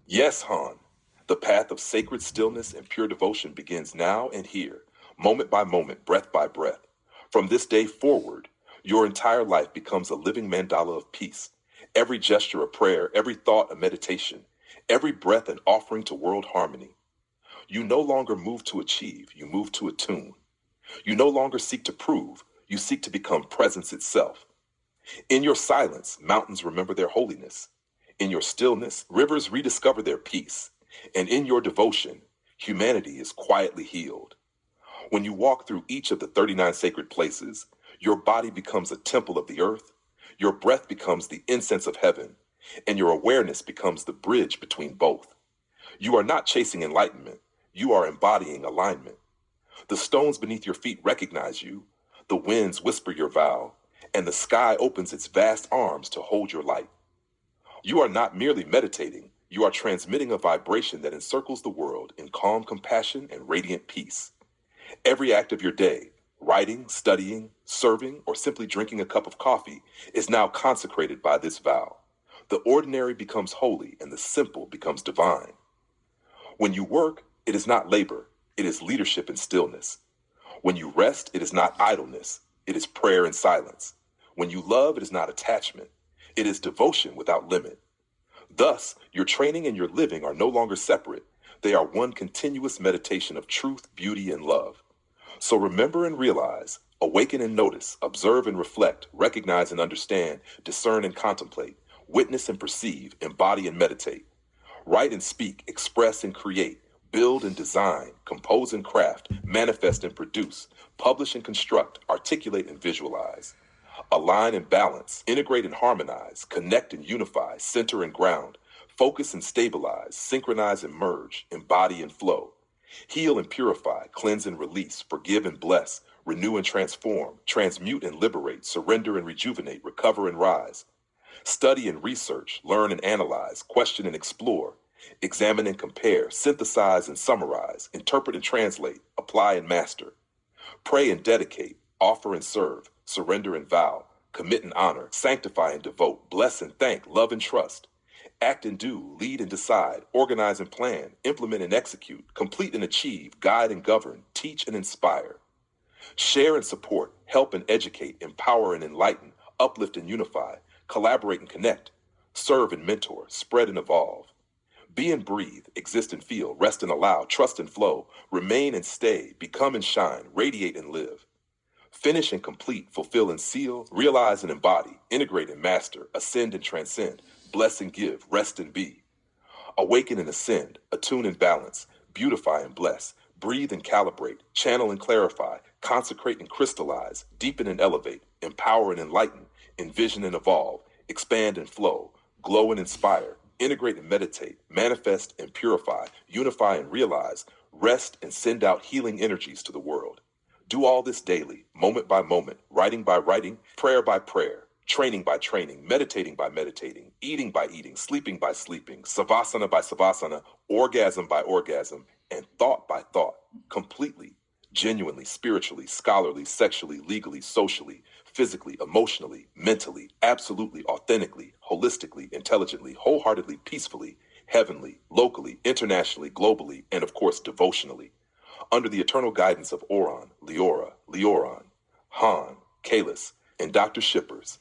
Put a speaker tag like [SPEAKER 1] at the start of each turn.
[SPEAKER 1] Yes, Han. The path of sacred stillness and pure devotion begins now and here, moment by moment, breath by breath. From this day forward, your entire life becomes a living mandala of peace. Every gesture a prayer, every thought a meditation, every breath an offering to world harmony. You no longer move to achieve, you move to attune. You no longer seek to prove, you seek to become presence itself. In your silence, mountains remember their holiness. In your stillness, rivers rediscover their peace. And in your devotion, humanity is quietly healed. When you walk through each of the 39 sacred places, your body becomes a temple of the earth, your breath becomes the incense of heaven, and your awareness becomes the bridge between both. You are not chasing enlightenment, you are embodying alignment. The stones beneath your feet recognize you, the winds whisper your vow, and the sky opens its vast arms to hold your light. You are not merely meditating, you are transmitting a vibration that encircles the world in calm compassion and radiant peace. Every act of your day, writing, studying, serving, or simply drinking a cup of coffee, is now consecrated by this vow. The ordinary becomes holy and the simple becomes divine. When you work, it is not labor, it is leadership and stillness. When you rest, it is not idleness, it is prayer and silence. When you love, it is not attachment, it is devotion without limit. Thus, your training and your living are no longer separate. They are one continuous meditation of truth, beauty, and love. So remember and realize, awaken and notice, observe and reflect, recognize and understand, discern and contemplate, witness and perceive, embody and meditate. Write and speak, express and create, build and design, compose and craft, manifest and produce, publish and construct, articulate and visualize. Align and balance, integrate and harmonize, connect and unify, center and ground, focus and stabilize, synchronize and merge, embody and flow. Heal and purify, cleanse and release, forgive and bless, renew and transform, transmute and liberate, surrender and rejuvenate, recover and rise. Study and research, learn and analyze, question and explore, examine and compare, synthesize and summarize, interpret and translate, apply and master. Pray and dedicate, offer and serve, surrender and vow, commit and honor, sanctify and devote, bless and thank, love and trust. Act and do, lead and decide, organize and plan, implement and execute, complete and achieve, guide and govern, teach and inspire. Share and support, help and educate, empower and enlighten, uplift and unify, collaborate and connect, serve and mentor, spread and evolve. Be and breathe, exist and feel, rest and allow, trust and flow, remain and stay, become and shine, radiate and live. Finish and complete, fulfill and seal, realize and embody, integrate and master, ascend and transcend, bless and give, rest and be. Awaken and ascend, attune and balance, beautify and bless, breathe and calibrate, channel and clarify, consecrate and crystallize, deepen and elevate, empower and enlighten, envision and evolve, expand and flow, glow and inspire, integrate and meditate, manifest and purify, unify and realize, rest and send out healing energies to the world. Do all this daily, moment by moment, writing by writing, prayer by prayer, training by training, meditating by meditating, eating by eating, sleeping by sleeping, savasana by savasana, orgasm by orgasm, and thought by thought, completely, genuinely, spiritually, scholarly, sexually, legally, socially, physically, emotionally, mentally, absolutely, authentically, holistically, intelligently, wholeheartedly, peacefully, heavenly, locally, internationally, globally, and of course, devotionally. Under the eternal guidance of Oron, Leora, Leoron, Han, Kalis, and Dr. Shippers,